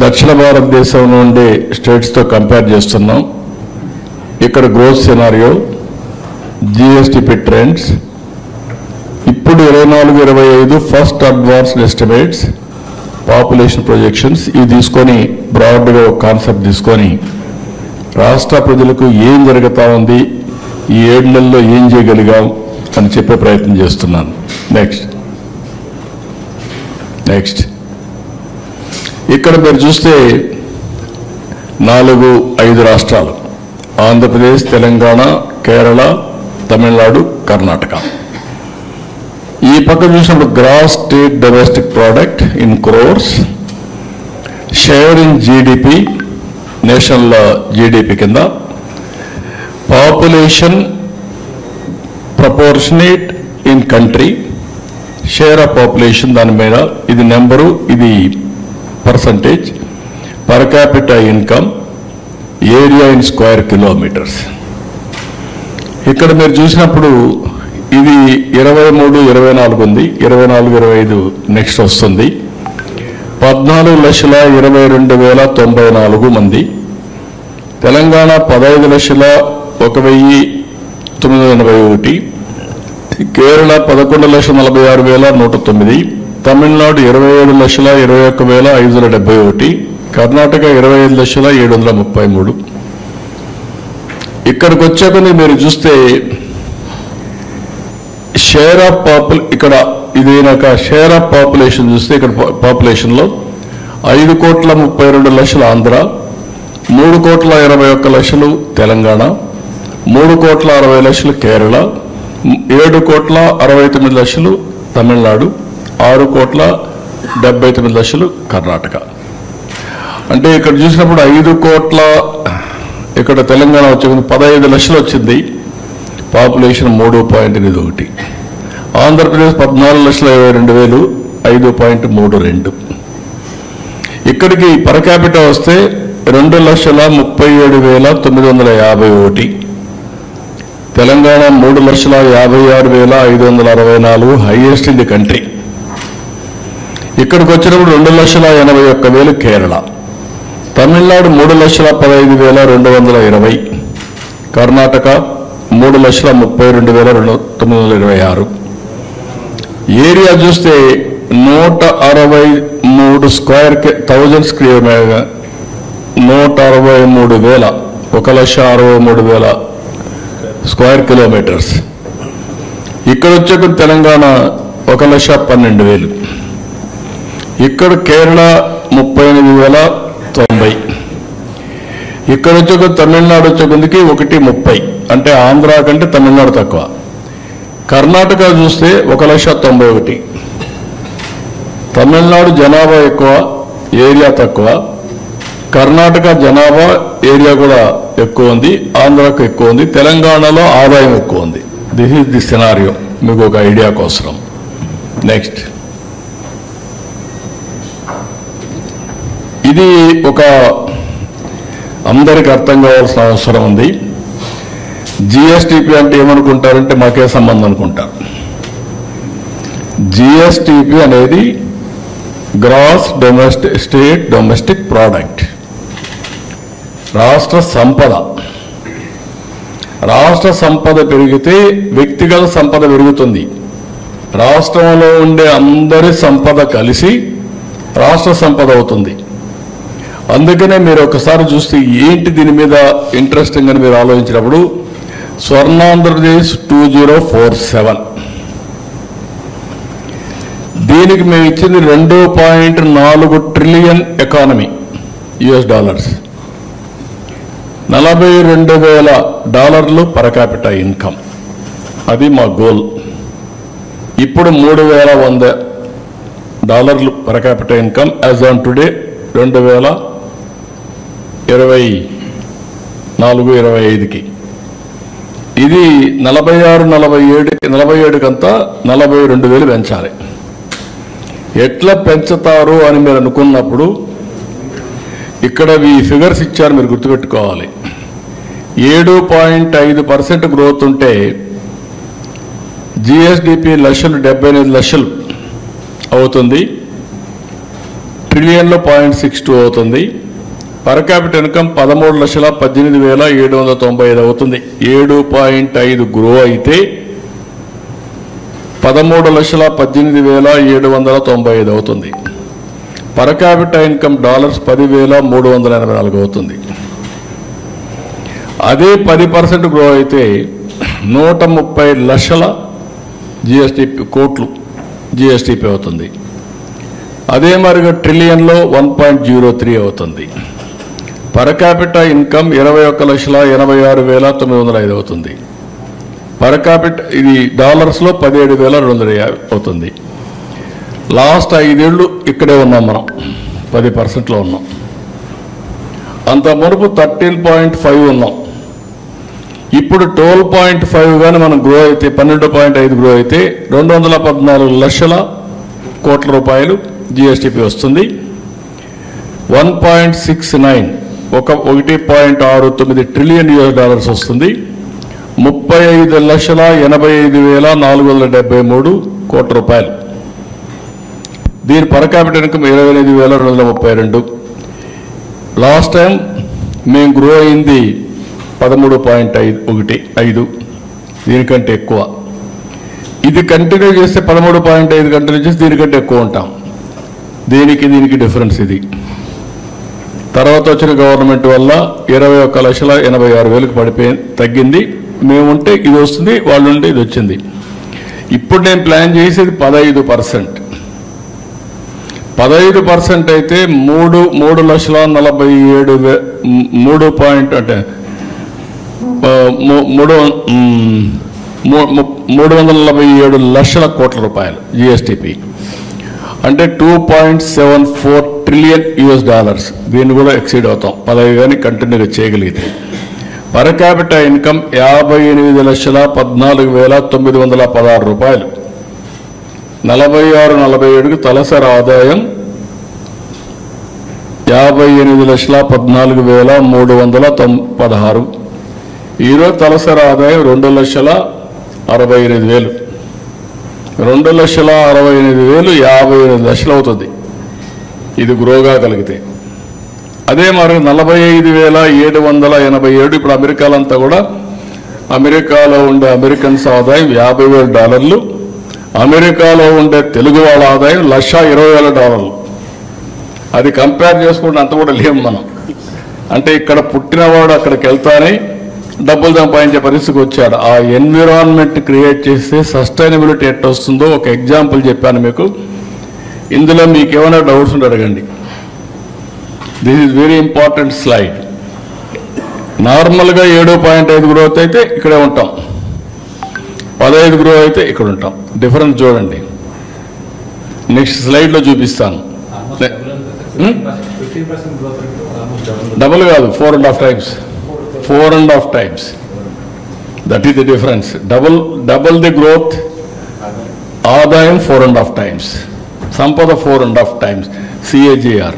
దక్షిణ భారతదేశంలో ఉండే స్టేట్స్తో కంపేర్ చేస్తున్నాం. ఇక్కడ గ్రోత్ సినారియో, జిఎస్టిపి ట్రెండ్స్, ఇప్పుడు 24-25 first advanced estimates, population projections ఇవి తీసుకొని బ్రాడ్గా ఒక కాన్సెప్ట్ తీసుకొని రాష్ట్ర ప్రజలకు ఏం జరుగుతూ ఉంది, ఈ 7 నెలల్లో ఏం చేయగలిగాం అని చెప్పే ప్రయత్నం చేస్తున్నాను. నెక్స్ట్ ఇక్కడ మీరు చూస్తే 4-5 రాష్ట్రాలు, ఆంధ్రప్రదేశ్, తెలంగాణ, కేరళ, తమిళనాడు, కర్ణాటక. ఈ పక్క చూసినప్పుడు gross state domestic product in crores, share in GDP, national GDP కింద, population proportionate in country, share of population దాని మీద, ఇది నెంబరు, ఇది percentage, per capita income, area in square kilometres. ఇక్కడ మీరు చూసినప్పుడు ఇది 23-24 ఉంది, 24-25 నెక్స్ట్ వస్తుంది. 14,22,094 మంది. తెలంగాణ 15,01,981, కేరళ 11,46,109, తమిళనాడు 27,21,571, కర్ణాటక 25,07,33. ఇక్కడికి వచ్చాక మీరు చూస్తే షేర్ ఆఫ్ ఇక్కడ ఇదేనాక షేర్ ఆఫ్ పాపులేషన్ చూస్తే ఇక్కడ పాపులేషన్లో 5,32,00,000 ఆంధ్ర, 3,81,00,000 తెలంగాణ, 3,60,00,000 కేరళ, 7,69,00,000 తమిళనాడు, 6,79,00,000 కర్ణాటక. అంటే ఇక్కడ చూసినప్పుడు 5 కోట్ల, ఇక్కడ తెలంగాణ వచ్చే 15 లక్షలు వచ్చింది, పాపులేషన్ 3.81. ఆంధ్రప్రదేశ్ 14,22,000, 5.32. ఇక్కడికి పర్ క్యాపిటా వస్తే 2,37,951, Telangana 3,56,564, highest in the country. ఇక్కడికి వచ్చినప్పుడు 2,81,000 కేరళ, తమిళనాడు 3,15,220, కర్ణాటక 3,32,926. ఏరియా చూస్తే 163 స్క్వేర్ 1000 స్క్వేర్ 163,000, 1,63,000 స్క్వేర్ కిలోమీటర్స్. ఇక్కడ వచ్చాక తెలంగాణ 1,12,000, ఇక్కడ కేరళ 38,090, ఇక్కడ వచ్చాక తమిళనాడు వచ్చేకొందికి 1,30, అంటే ఆంధ్ర కంటే తమిళనాడు తక్కువ. కర్ణాటక చూస్తే 1,91,000, తమిళనాడు జనాభా ఎక్కువ, ఏరియా తక్కువ. కర్ణాటక జనాభా ఏరియా కూడా ఎక్కువ ఉంది, ఆంధ్రాకు ఎక్కువ ఉంది, తెలంగాణలో ఆదాయం ఎక్కువ ఉంది. దిస్ ఈజ్ ది సినారియో, మీకు ఒక ఐడియా కోసం. నెక్స్ట్, ఇది ఒక అందరికి అర్థం కావాల్సిన అవసరం ఉంది. జిఎస్టిపి అంటే ఏమనుకుంటారంటే మాకే సంబంధం అనుకుంటారు. జిఎస్టిపి అనేది గ్రాస్ స్టేట్ డొమెస్టిక్ ప్రోడక్ట్, రాష్ట్ర సంపద. రాష్ట్ర సంపద పెరిగితే వ్యక్తిగత సంపద పెరుగుతుంది. రాష్ట్రంలో ఉండే అందరి సంపద కలిసి రాష్ట్ర సంపద అవుతుంది. అందుకనే మీరు ఒకసారి చూస్తే ఏంటి దీని మీద ఇంట్రెస్టింగ్ అని మీరు ఆలోచించినప్పుడు, స్వర్ణాంధ్రప్రదేశ్ 2047, దీనికి మేము ఇచ్చింది $2.4 trillion economy, $42,000 per capita income. అది మా గోల్. ఇప్పుడు $3,100 per capita income as on today 2024-25కి. ఇది 46-47 కంతా 42,000 పెంచాలి. ఎట్లా పెంచుతారు అని మీరు అనుకున్నప్పుడు ఇక్కడ ఈ ఫిగర్స్ ఇచ్చారు, మీరు గుర్తుపెట్టుకోవాలి. 7.5% గ్రోత్ ఉంటే జిఎస్డిపి 1,78,00,000 అవుతుంది. ట్రిలియన్లో 0.62 అవుతుంది. పర్ క్యాపిటల్ ఇన్కమ్ 13,18,795 అవుతుంది. 7.5 గ్రో అయితే 13,18,795 అవుతుంది. పర్ క్యాపిటల్ ఇన్కమ్ $10,384 అవుతుంది. అదే 10% గ్రో అయితే 130 లక్షల కోట్లు జిఎస్టిపి అవుతుంది. అదే మరిగా ట్రిలియన్లో 1.03 అవుతుంది. పర్ క్యాపిటల్ ఇన్కమ్ 21,86,905 అవుతుంది. పర్ క్యాపిటల్ ఇది డాలర్స్లో 17,250 అవుతుంది. లాస్ట్ 5 ఏళ్ళు ఇక్కడే ఉన్నాం, మనం 10%లో ఉన్నాం. అంత మునుపు 13.5 ఉన్నాం. ఇప్పుడు 12.5 కానీ మనం గ్రో అయితే 12.5 గ్రో అయితే 214 లక్షల కోట్ల రూపాయలు జిఎస్టిపి వస్తుంది. 1.69 1.69 ట్రిలియన్ US వస్తుంది. 35,85,473 కోట్ల రూపాయలు. దీని per capital income 28,232. Last time మేము గ్రో అయింది 13.5 దీనికంటే ఎక్కువ. ఇది కంటిన్యూ చేస్తే 13.5 కంటిన్యూ చేస్తే దీనికంటే ఎక్కువ ఉంటాం. దీనికి డిఫరెన్స్ ఇది. తర్వాత వచ్చిన గవర్నమెంట్ వల్ల 21,86,000 పడిపోయి తగ్గింది. మేముంటే ఇది వస్తుంది, వాళ్ళు ఉంటే ఇది వచ్చింది. ఇప్పుడు నేను ప్లాన్ చేసేది 15%. 15% అయితే 347 లక్షల కోట్ల రూపాయలు జిఎస్టిపి అంటే 2.74 ట్రిలియన్ US. దీన్ని కూడా ఎక్సీడ్ అవుతాం 15 కానీ కంటిన్యూగా చేయగలిగితే. పర్ క్యాపిటల్ ఇన్కమ్ 58,14,916 రూపాయలు. 46-47కి తలసరి ఆదాయం 58,14,316. ఈరోజు తలసరి ఆదాయం 2,68,000. 2,68,000 58 లక్షలు అవుతుంది ఇది గ్రోగా కలిగితే. అదే మరి 45,787 ఇప్పుడు అమెరికాలంతా కూడా అమెరికాలో ఉండే అమెరికన్స్ ఆదాయం $50,000. అమెరికాలో ఉండే తెలుగు వాళ్ళ ఆదాయం $120,000. అది కంపేర్ చేసుకుంటే అంత కూడా లేము మనం. అంటే ఇక్కడ పుట్టినవాడు అక్కడికి వెళ్తానే డబ్బులు సంపాదించే పరిస్థితికి వచ్చాడు. ఆ ఎన్విరాన్మెంట్ క్రియేట్ చేస్తే సస్టైనబిలిటీ ఎట్లా వస్తుందో ఒక ఎగ్జాంపుల్ చెప్పాను మీకు. ఇందులో మీకు ఏమైనా డౌట్స్ ఉంటే అడగండి. This is very important slide. నార్మల్గా 7.5 గ్రోత్ అయితే ఇక్కడే ఉంటాం, 15 గ్రో అయితే ఇక్కడ ఉంటాం. డిఫరెన్స్ చూడండి, నెక్స్ట్ స్లైడ్లో చూపిస్తాను. డబుల్ కాదు, 4.5 times. 4.5 times. That is the difference. Double the growth. ఆదాయం 4.5 times. సంపద 4.5 times. CAGR.